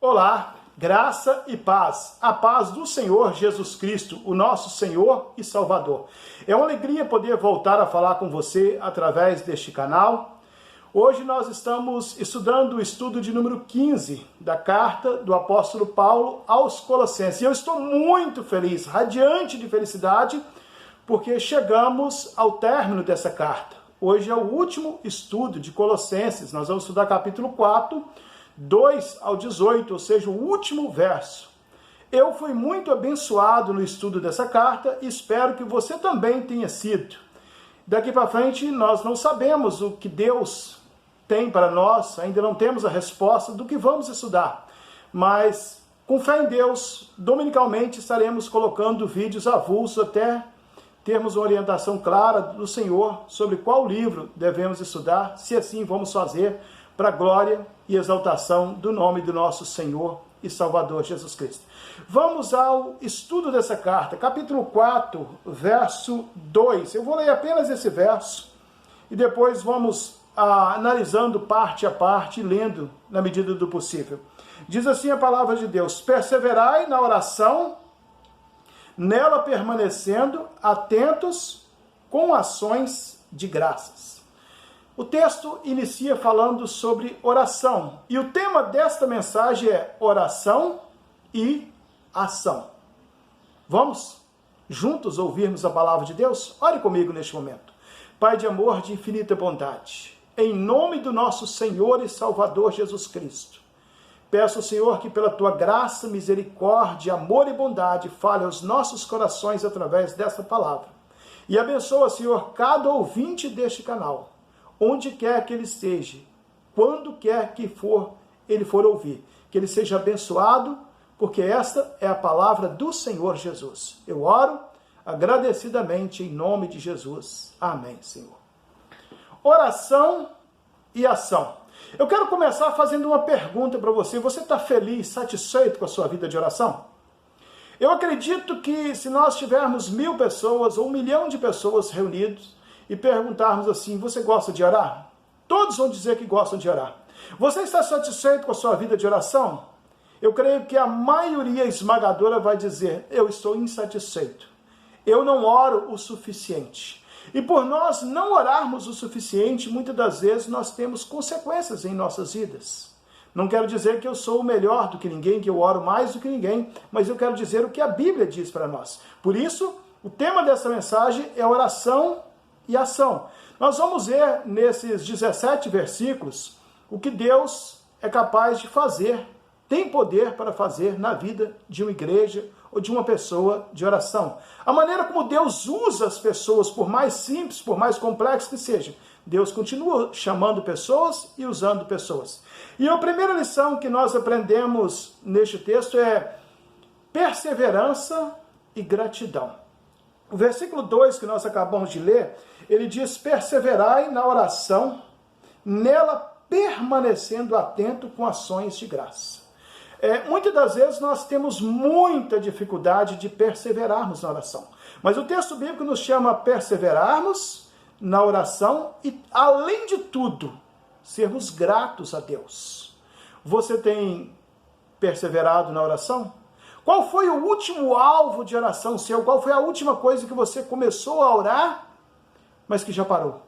Olá, graça e paz. A paz do Senhor Jesus Cristo, o nosso Senhor e Salvador. É uma alegria poder voltar a falar com você através deste canal. Hoje nós estamos estudando o estudo de número 15 da carta do apóstolo Paulo aos Colossenses. E eu estou muito feliz, radiante de felicidade, porque chegamos ao término dessa carta. Hoje é o último estudo de Colossenses. Nós vamos estudar capítulo 4, 2 ao 18, ou seja, o último verso. Eu fui muito abençoado no estudo dessa carta e espero que você também tenha sido. Daqui para frente nós não sabemos o que Deus tem para nós, ainda não temos a resposta do que vamos estudar. Mas com fé em Deus, dominicalmente estaremos colocando vídeos avulsos até termos uma orientação clara do Senhor sobre qual livro devemos estudar, se assim vamos fazer, para a glória e exaltação do nome do nosso Senhor e Salvador Jesus Cristo. Vamos ao estudo dessa carta, capítulo 4, verso 2. Eu vou ler apenas esse verso e depois vamos analisando parte a parte, lendo na medida do possível. Diz assim a palavra de Deus: perseverai na oração, nela permanecendo atentos com ações de graças. O texto inicia falando sobre oração, e o tema desta mensagem é oração e ação. Vamos juntos ouvirmos a palavra de Deus? Ore comigo neste momento. Pai de amor, de infinita bondade, em nome do nosso Senhor e Salvador Jesus Cristo, peço ao Senhor que pela tua graça, misericórdia, amor e bondade fale aos nossos corações através desta palavra. E abençoa, Senhor, cada ouvinte deste canal, onde quer que ele esteja, quando quer que ele for ouvir, que ele seja abençoado, porque esta é a palavra do Senhor Jesus. Eu oro agradecidamente em nome de Jesus. Amém, Senhor. Oração e ação. Eu quero começar fazendo uma pergunta para você. Você está feliz, satisfeito com a sua vida de oração? Eu acredito que se nós tivermos 1000 pessoas ou 1 milhão de pessoas reunidos e perguntarmos assim: você gosta de orar? Todos vão dizer que gostam de orar. Você está satisfeito com a sua vida de oração? Eu creio que a maioria esmagadora vai dizer: eu estou insatisfeito. Eu não oro o suficiente. E por nós não orarmos o suficiente, muitas das vezes nós temos consequências em nossas vidas. Não quero dizer que eu sou melhor do que ninguém, que eu oro mais do que ninguém, mas eu quero dizer o que a Bíblia diz para nós. Por isso, o tema dessa mensagem é oração e ação. Nós vamos ver nesses 17 versículos o que Deus é capaz de fazer, tem poder para fazer na vida de uma igreja ou de uma pessoa de oração. A maneira como Deus usa as pessoas, por mais simples, por mais complexo que seja, Deus continua chamando pessoas e usando pessoas. E a primeira lição que nós aprendemos neste texto é perseverança e gratidão. O versículo 2 que nós acabamos de ler, ele diz: perseverai na oração, nela permanecendo atento com ações de graça. Muitas das vezes nós temos muita dificuldade de perseverarmos na oração. Mas o texto bíblico nos chama a perseverarmos na oração e, além de tudo, sermos gratos a Deus. Você tem perseverado na oração? Qual foi o último alvo de oração seu? Qual foi a última coisa que você começou a orar, mas que já parou?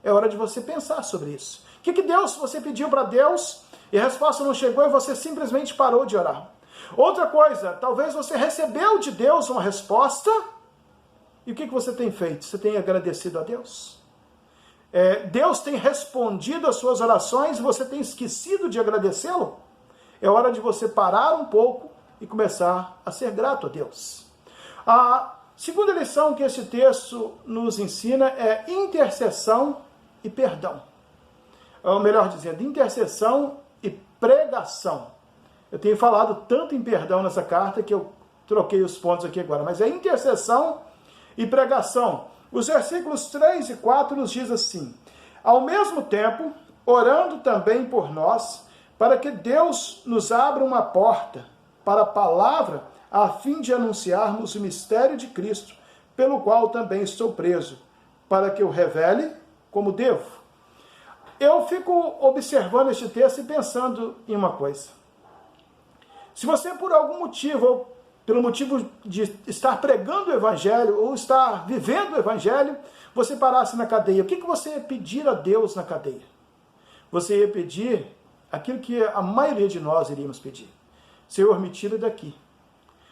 É hora de você pensar sobre isso. O que você pediu para Deus e a resposta não chegou e você simplesmente parou de orar? Outra coisa, talvez você recebeu de Deus uma resposta e o que você tem feito? Você tem agradecido a Deus? Deus tem respondido às suas orações e você tem esquecido de agradecê-lo? É hora de você parar um pouco e começar a ser grato a Deus. A segunda lição que esse texto nos ensina é intercessão e perdão. Ou melhor dizendo, intercessão e pregação. Eu tenho falado tanto em perdão nessa carta que eu troquei os pontos aqui agora, mas é intercessão e pregação. Os versículos 3 e 4 nos diz assim: ao mesmo tempo, orando também por nós, para que Deus nos abra uma porta para a palavra, a fim de anunciarmos o mistério de Cristo, pelo qual também estou preso, para que eu revele como devo. Eu fico observando este texto e pensando em uma coisa. Se você, por algum motivo, ou pelo motivo de estar pregando o Evangelho, ou estar vivendo o Evangelho, você parasse na cadeia, o que você ia pedir a Deus na cadeia? Você ia pedir aquilo que a maioria de nós iríamos pedir. Senhor, me tira daqui.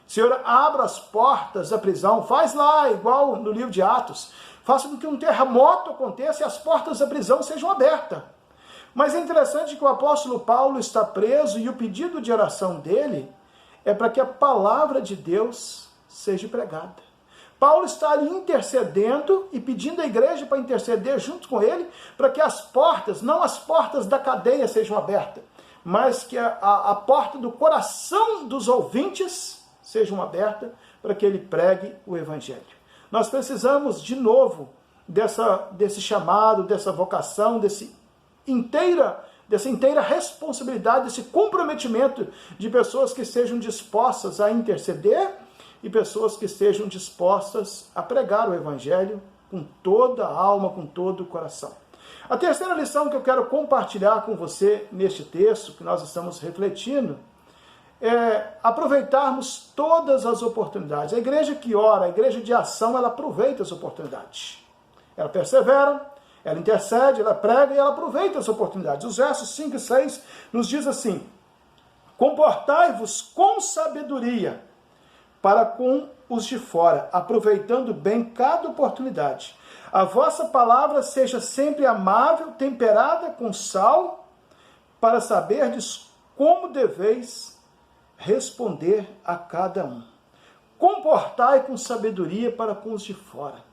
Senhor, abra as portas da prisão. Faz lá, igual no livro de Atos. Faça com que um terremoto aconteça e as portas da prisão sejam abertas. Mas é interessante que o apóstolo Paulo está preso e o pedido de oração dele é para que a palavra de Deus seja pregada. Paulo está ali intercedendo e pedindo à igreja para interceder junto com ele, para que as portas, não as portas da cadeia sejam abertas, mas que a porta do coração dos ouvintes sejam abertas para que ele pregue o Evangelho. Nós precisamos, de novo, desse chamado, dessa vocação, dessa inteira responsabilidade, desse comprometimento de pessoas que sejam dispostas a interceder e pessoas que estejam dispostas a pregar o Evangelho com toda a alma, com todo o coração. A terceira lição que eu quero compartilhar com você neste texto, que nós estamos refletindo, é aproveitarmos todas as oportunidades. A igreja que ora, a igreja de ação, ela aproveita as oportunidades. Ela persevera, ela intercede, ela prega e ela aproveita as oportunidades. Os versos 5 e 6 nos diz assim: comportai-vos com sabedoria para com os de fora, aproveitando bem cada oportunidade. A vossa palavra seja sempre amável, temperada com sal, para saberdes como deveis responder a cada um. Comportai com sabedoria para com os de fora.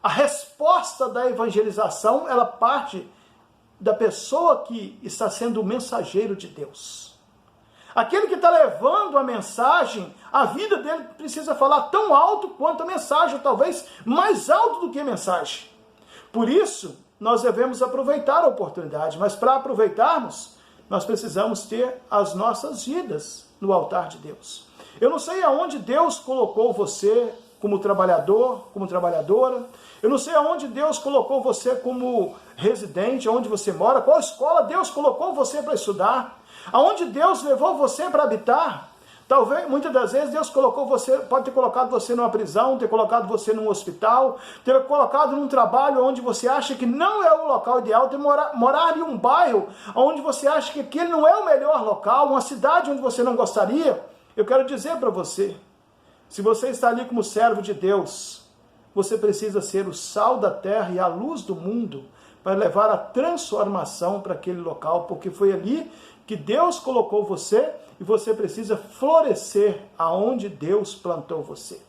A resposta da evangelização, ela parte da pessoa que está sendo o mensageiro de Deus. Aquele que está levando a mensagem, a vida dele precisa falar tão alto quanto a mensagem, talvez mais alto do que a mensagem. Por isso, nós devemos aproveitar a oportunidade, mas para aproveitarmos, nós precisamos ter as nossas vidas no altar de Deus. Eu não sei aonde Deus colocou você como trabalhador, como trabalhadora. Eu não sei aonde Deus colocou você como residente, onde você mora, qual escola Deus colocou você para estudar, aonde Deus levou você para habitar. Talvez, muitas das vezes, Deus colocou você, pode ter colocado você numa prisão, ter colocado você num hospital, ter colocado num trabalho onde você acha que não é o local ideal, ter morar em um bairro onde você acha que aquele não é o melhor local, uma cidade onde você não gostaria. Eu quero dizer para você, se você está ali como servo de Deus, você precisa ser o sal da terra e a luz do mundo para levar a transformação para aquele local, porque foi ali que Deus colocou você e você precisa florescer aonde Deus plantou você.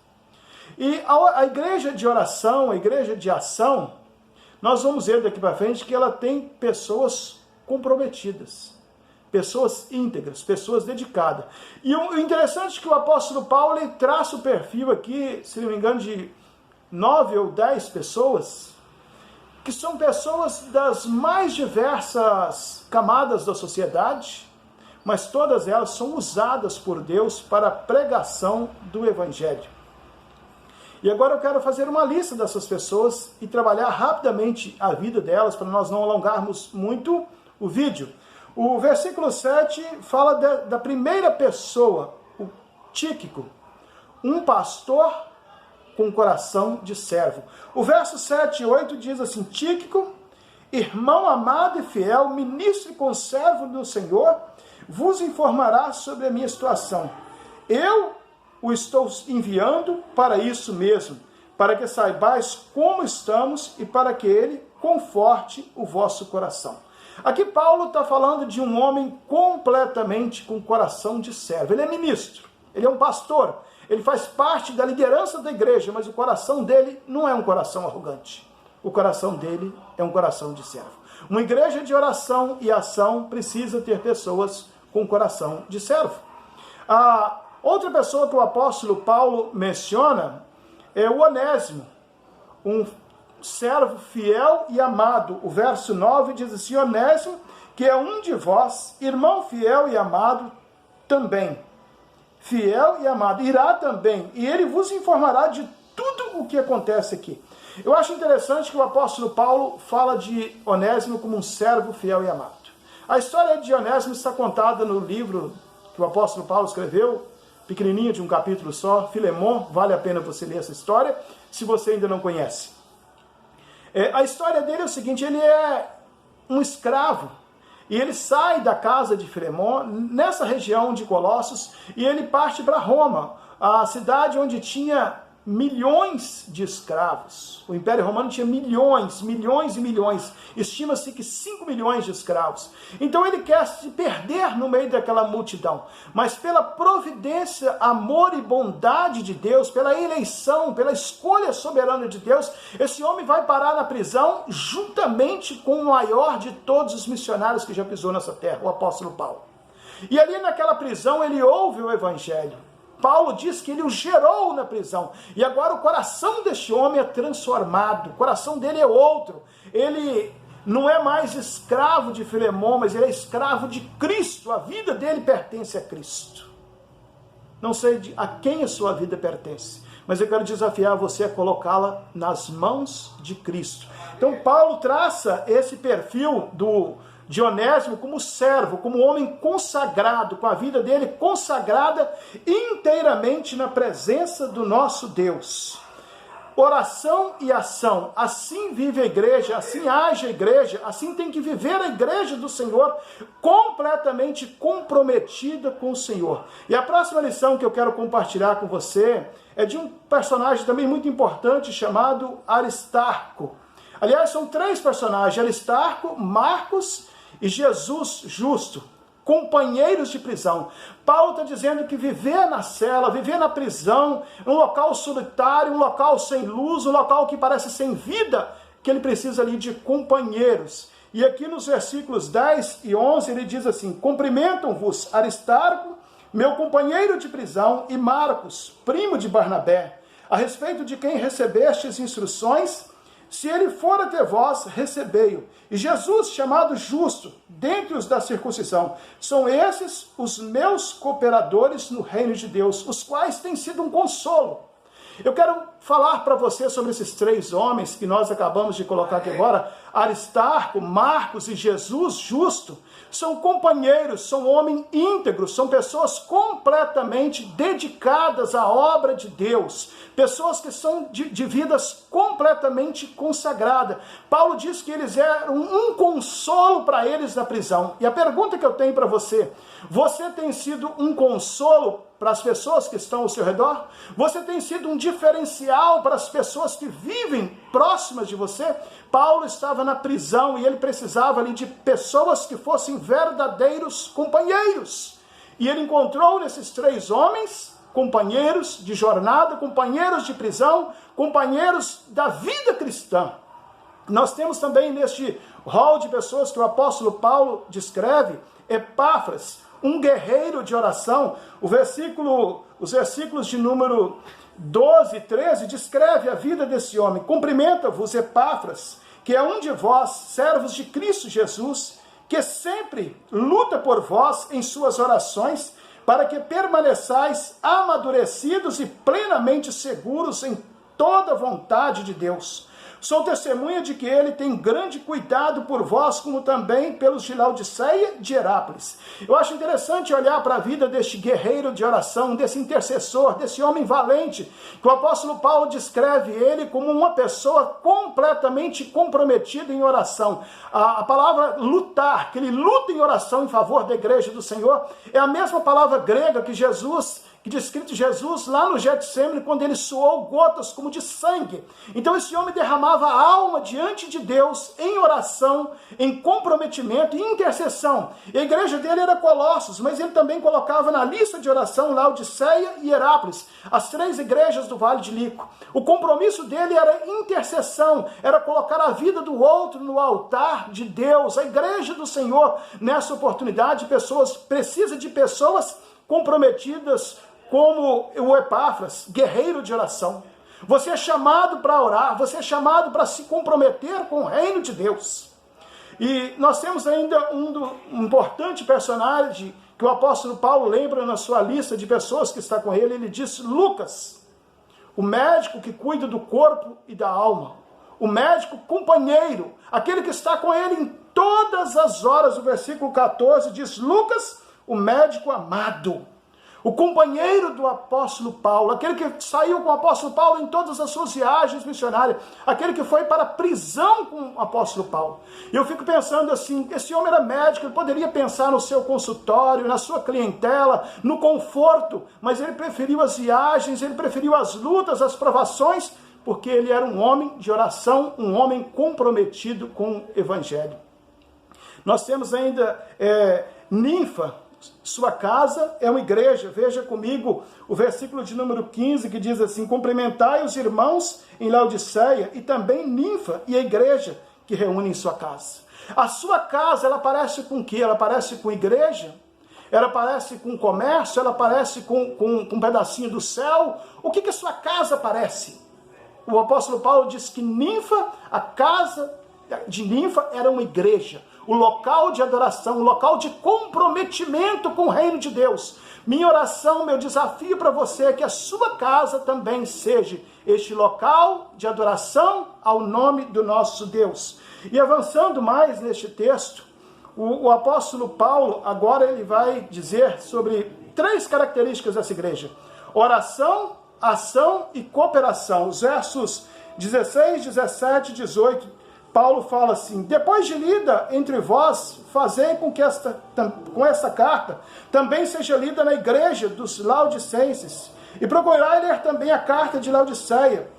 E a igreja de oração, a igreja de ação, nós vamos ver daqui para frente que ela tem pessoas comprometidas, pessoas íntegras, pessoas dedicadas. E o interessante é que o apóstolo Paulo ele traça o perfil aqui, se não me engano, de 9 ou 10 pessoas, que são pessoas das mais diversas camadas da sociedade, mas todas elas são usadas por Deus para a pregação do Evangelho. E agora eu quero fazer uma lista dessas pessoas e trabalhar rapidamente a vida delas, para nós não alongarmos muito o vídeo. O versículo 7 fala da primeira pessoa, o Tíquico, um pastor com coração de servo. O verso 7 e 8 diz assim: Tíquico, irmão amado e fiel, ministro e conservo do Senhor, vos informará sobre a minha situação. Eu o estou enviando para isso mesmo, para que saibais como estamos e para que ele conforte o vosso coração. Aqui Paulo está falando de um homem completamente com coração de servo. Ele é ministro, ele é um pastor, ele faz parte da liderança da igreja, mas o coração dele não é um coração arrogante. O coração dele é um coração de servo. Uma igreja de oração e ação precisa ter pessoas com coração de servo. A outra pessoa que o apóstolo Paulo menciona é o Onésimo, um servo fiel e amado. O verso 9 diz assim: Onésimo, que é um de vós, irmão fiel e amado também. Fiel e amado, irá também, e ele vos informará de tudo o que acontece aqui. Eu acho interessante que o apóstolo Paulo fala de Onésimo como um servo fiel e amado. A história de Onésimo está contada no livro que o apóstolo Paulo escreveu, pequenininho, de um capítulo só, Filemon, vale a pena você ler essa história, se você ainda não conhece. A história dele é o seguinte, ele é um escravo, e ele sai da casa de Filemon, nessa região de Colossos, e ele parte para Roma, a cidade onde tinha milhões de escravos. O Império Romano tinha milhões e milhões. Estima-se que 5 milhões de escravos. Então ele quer se perder no meio daquela multidão. Mas pela providência, amor e bondade de Deus, pela eleição, pela escolha soberana de Deus, esse homem vai parar na prisão juntamente com o maior de todos os missionários que já pisou nessa terra, o apóstolo Paulo. E ali naquela prisão ele ouve o evangelho. Paulo diz que ele o gerou na prisão. E agora o coração deste homem é transformado. O coração dele é outro. Ele não é mais escravo de Filemon, mas ele é escravo de Cristo. A vida dele pertence a Cristo. Não sei a quem a sua vida pertence, mas eu quero desafiar você a colocá-la nas mãos de Cristo. Então Paulo traça esse perfil de Onésimo como servo, como homem consagrado, com a vida dele consagrada inteiramente na presença do nosso Deus. Oração e ação, assim vive a igreja, assim age a igreja, assim tem que viver a igreja do Senhor, completamente comprometida com o Senhor. E a próxima lição que eu quero compartilhar com você é de um personagem também muito importante chamado Aristarco. Aliás, são 3 personagens, Aristarco, Marcos e Jesus justo, companheiros de prisão. Paulo está dizendo que viver na cela, viver na prisão, um local solitário, um local sem luz, um local que parece sem vida, que ele precisa ali de companheiros. E aqui nos versículos 10 e 11 ele diz assim: cumprimentam-vos Aristarco, meu companheiro de prisão, e Marcos, primo de Barnabé, a respeito de quem recebestes instruções. Se ele for até vós, recebei-o. E Jesus, chamado justo, dentre os da circuncisão, são esses os meus cooperadores no reino de Deus, os quais têm sido um consolo. Eu quero falar para você sobre esses 3 homens que nós acabamos de colocar aqui agora, Aristarco, Marcos e Jesus justo. São companheiros, são homens íntegros, são pessoas completamente dedicadas à obra de Deus, pessoas que são de vidas completamente consagradas. Paulo diz que eles eram um consolo para eles na prisão. E a pergunta que eu tenho para você: você tem sido um consolo para as pessoas que estão ao seu redor? Você tem sido um diferencial para as pessoas que vivem próximas de você? Paulo estava na prisão e ele precisava ali de pessoas que fossem verdadeiros companheiros. E ele encontrou nesses 3 homens, companheiros de jornada, companheiros de prisão, companheiros da vida cristã. Nós temos também neste rol de pessoas que o apóstolo Paulo descreve, Epáfras, um guerreiro de oração. Os versículos de número 12 e 13 descreve a vida desse homem. Cumprimenta-vos Epáfras, que é um de vós, servos de Cristo Jesus, que sempre luta por vós em suas orações, para que permaneçais amadurecidos e plenamente seguros em toda a vontade de Deus. Sou testemunha de que ele tem grande cuidado por vós, como também pelos de Laodiceia e de Herápolis. Eu acho interessante olhar para a vida deste guerreiro de oração, desse intercessor, desse homem valente, que o apóstolo Paulo descreve ele como uma pessoa completamente comprometida em oração. A palavra lutar, que ele luta em oração em favor da igreja do Senhor, é a mesma palavra grega que descrito Jesus lá no Getsemane, quando ele suou gotas como de sangue. Então esse homem derramava a alma diante de Deus em oração, em comprometimento e intercessão. E a igreja dele era Colossos, mas ele também colocava na lista de oração Laodiceia e Herápolis, as 3 igrejas do Vale de Lico. O compromisso dele era intercessão, era colocar a vida do outro no altar de Deus. A igreja do Senhor, nessa oportunidade, precisa de pessoas comprometidas como o Epáfras, guerreiro de oração. Você é chamado para orar, você é chamado para se comprometer com o reino de Deus. E nós temos ainda um importante personagem que o apóstolo Paulo lembra na sua lista de pessoas que está com ele. Ele diz Lucas, o médico que cuida do corpo e da alma. O médico companheiro, aquele que está com ele em todas as horas. O versículo 14 diz: Lucas, o médico amado, o companheiro do apóstolo Paulo, aquele que saiu com o apóstolo Paulo em todas as suas viagens missionárias, aquele que foi para a prisão com o apóstolo Paulo. E eu fico pensando assim, esse homem era médico, ele poderia pensar no seu consultório, na sua clientela, no conforto, mas ele preferiu as viagens, ele preferiu as lutas, as provações, porque ele era um homem de oração, um homem comprometido com o evangelho. Nós temos ainda Ninfa. Sua casa é uma igreja. Veja comigo o versículo de número 15, que diz assim: cumprimentai os irmãos em Laodiceia e também Ninfa e a igreja que reúne em sua casa. A sua casa, ela parece com o quê? Ela parece com igreja? Ela parece com comércio? Ela parece com um pedacinho do céu? O que sua casa parece? O apóstolo Paulo diz que Ninfa, a casa de Ninfa era uma igreja, o local de adoração, o local de comprometimento com o reino de Deus. Minha oração, meu desafio para você é que a sua casa também seja este local de adoração ao nome do nosso Deus. E avançando mais neste texto, o apóstolo Paulo agora ele vai dizer sobre 3 características dessa igreja: oração, ação e cooperação. Os versos 16, 17 e 18, Paulo fala assim: depois de lida entre vós, fazei com que esta carta também seja lida na igreja dos laodicenses, e procurai ler também a carta de Laodiceia.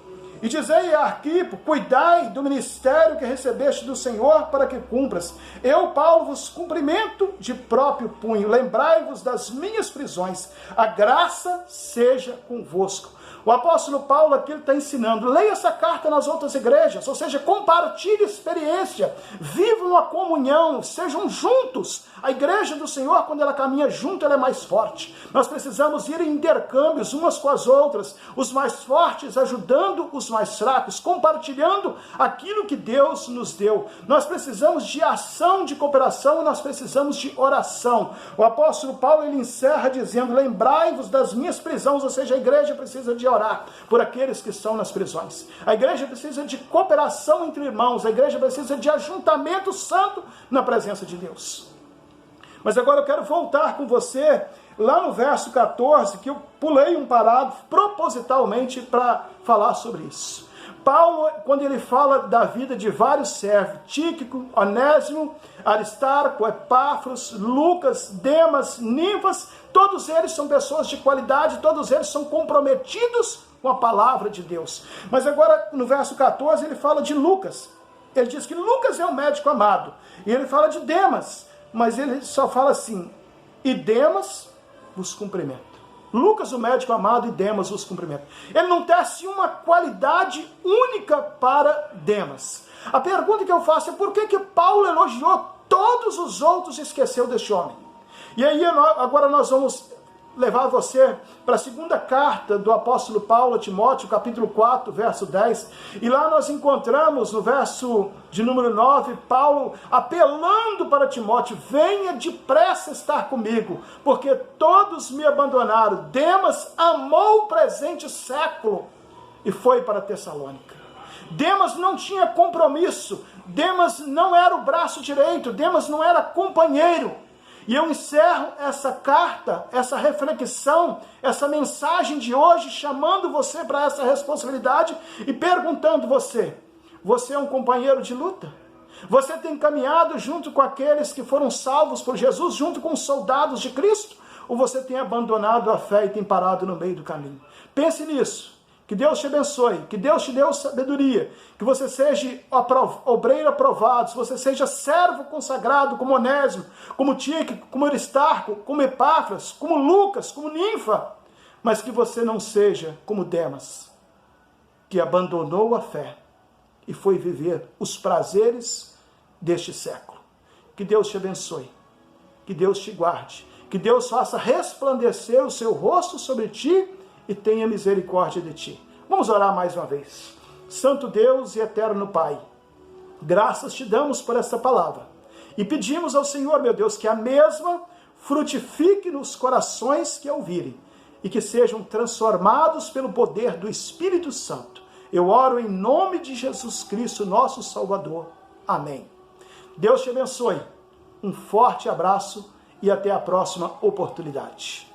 E dizei a Arquipo: cuidai do ministério que recebeste do Senhor para que cumpras. Eu, Paulo, vos cumprimento de próprio punho. Lembrai-vos das minhas prisões. A graça seja convosco. O apóstolo Paulo aqui está ensinando: leia essa carta nas outras igrejas, ou seja, compartilhe experiência, vivam a comunhão, sejam juntos. A igreja do Senhor, quando ela caminha junto, ela é mais forte. Nós precisamos ir em intercâmbios umas com as outras, os mais fortes ajudando os mais fracos, compartilhando aquilo que Deus nos deu. Nós precisamos de ação, de cooperação, e nós precisamos de oração. O apóstolo Paulo ele encerra dizendo: lembrai-vos das minhas prisões, ou seja, a igreja precisa de orar por aqueles que estão nas prisões. A igreja precisa de cooperação entre irmãos, a igreja precisa de ajuntamento santo na presença de Deus. Mas agora eu quero voltar com você lá no verso 14, que eu pulei um parágrafo propositalmente para falar sobre isso. Paulo, quando ele fala da vida de vários servos, Tíquico, Onésimo, Aristarco, Epáfras, Lucas, Demas, Ninfas, todos eles são pessoas de qualidade, todos eles são comprometidos com a palavra de Deus. Mas agora, no verso 14, ele fala de Lucas. Ele diz que Lucas é um médico amado. E ele fala de Demas, mas ele só fala assim: e Demas vos cumprimenta. Lucas, o médico amado, e Demas vos cumprimenta. Ele não tece uma qualidade única para Demas. A pergunta que eu faço é: por que Paulo elogiou todos os outros e esqueceu deste homem? E aí agora nós vamos levar você para a segunda carta do apóstolo Paulo a Timóteo, capítulo 4, verso 10. E lá nós encontramos no verso de número 9, Paulo apelando para Timóteo: venha depressa estar comigo, porque todos me abandonaram. Demas amou o presente século e foi para Tessalônica. Demas não tinha compromisso, Demas não era o braço direito, Demas não era companheiro. E eu encerro essa carta, essa reflexão, essa mensagem de hoje, chamando você para essa responsabilidade e perguntando você é um companheiro de luta? Você tem caminhado junto com aqueles que foram salvos por Jesus, junto com os soldados de Cristo? Ou você tem abandonado a fé e tem parado no meio do caminho? Pense nisso. Que Deus te abençoe, que Deus te dê sabedoria, que você seja obreiro aprovado, que você seja servo consagrado como Onésimo, como Tíquico, como Aristarco, como Epáfras, como Lucas, como Ninfa, mas que você não seja como Demas, que abandonou a fé e foi viver os prazeres deste século. Que Deus te abençoe, que Deus te guarde, que Deus faça resplandecer o seu rosto sobre ti e tenha misericórdia de ti. Vamos orar mais uma vez. Santo Deus e eterno Pai, graças te damos por essa palavra e pedimos ao Senhor, meu Deus, que a mesma frutifique nos corações que a ouvirem e que sejam transformados pelo poder do Espírito Santo. Eu oro em nome de Jesus Cristo, nosso Salvador. Amém. Deus te abençoe. Um forte abraço e até a próxima oportunidade.